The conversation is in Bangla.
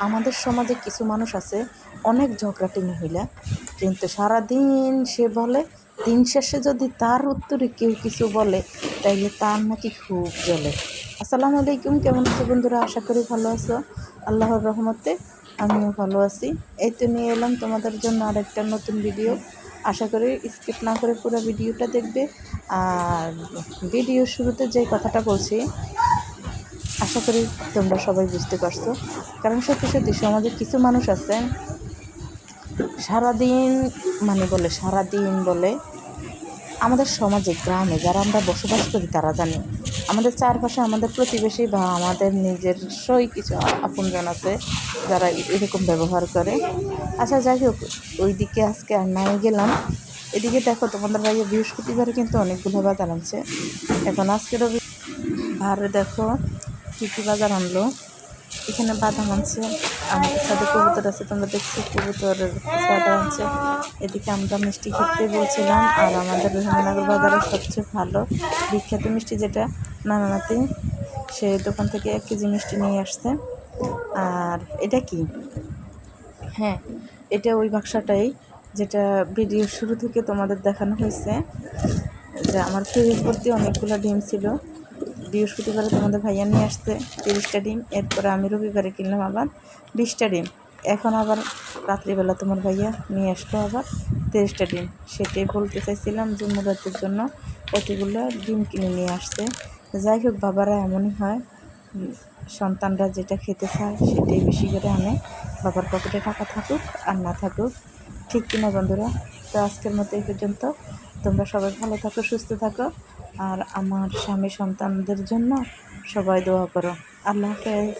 আমাদের সমাজে কিছু মানুষ আছে অনেক ঝগড়াটে মহিলা, কিন্তু সারাদিন সে বলে, দিন শেষে যদি তার উত্তরে কেউ কিছু বলে তাইলে তার নাকি খুব জ্বলে। আসসালামু আলাইকুম, কেমন আছো বন্ধুরা? আশা করি ভালো আছো। আল্লাহর রহমতে আমিও ভালো আছি। এই তো নিয়ে এলাম তোমাদের জন্য আরেকটা নতুন ভিডিও। আশা করি স্কিপ না করে পুরো ভিডিওটা দেখবে। আর ভিডিওর শুরুতে যে কথাটা বলছি, আশা করি তোমরা সবাই বুঝতে পারছো। কারণ সত্যি সত্যি সমাজে কিছু মানুষ আছে সারাদিন সারাদিন বলে। আমাদের সমাজে, গ্রামে যারা আমরা বসবাস করি তারা জানি, আমাদের চারপাশে আমাদের প্রতিবেশী বা আমাদের নিজস্বই কিছু আপনজন আছে যারা এরকম ব্যবহার করে। আচ্ছা, যাই হোক, ওই দিকে আজকে আর নাই গেলাম। এদিকে দেখো, তোমাদের ভাইয়া বৃহস্পতিবারে কিন্তু অনেকগুলো বাজার আনছে। এখন আজকে রবিবারে দেখো কী কী বাজার আনলো। এখানে বাদাম আনছে, আমাদের সাথে কবুতর আছে, তোমরা দেখছো কবুতরের বাদাম আনছে। এদিকে আমরা মিষ্টি খেতে বলছিলাম, আর আমাদের রহিমনগর বাজারের সবচেয়ে ভালো বিখ্যাত মিষ্টি যেটা নানানাতি, সে দোকান থেকে 1 কেজি মিষ্টি নিয়ে আসছে। আর এটা কি, হ্যাঁ, এটা ওই বাক্সাটাই যেটা ভিডিওর শুরু থেকে তোমাদের দেখানো হয়েছে, যে আমার ফ্রিজের ভর্তি অনেকগুলো ডিম ছিল। বৃহস্পতিবারে তোমাদের ভাইয়া নিয়ে আসছে 30টা ডিম, এরপরে আমি রবিবারে কিনলাম আবার 20টা ডিম। এখন আবার রাত্রিবেলা তোমার ভাইয়া নিয়ে আসলো আবার 30টা ডিম। সেটাই বলতে চাইছিলাম যে মুরাদের জন্য এতগুলো ডিম কিনে নিয়ে আসছে। যাই হোক, বাবারা এমনই হয়, সন্তানরা যেটা খেতে চায় সেটাই বেশি করে আনে, বাবার পকেটে টাকা থাকুক আর না থাকুক। ঠিক কিনা বন্ধুরা? তো আজকের মতো এই পর্যন্ত। তোমরা সবাই ভালো থাকো, সুস্থ থাকো, আর আমার স্বামী সন্তানদের জন্য সবাই দোয়া করো। আল্লাহ হাফেজ।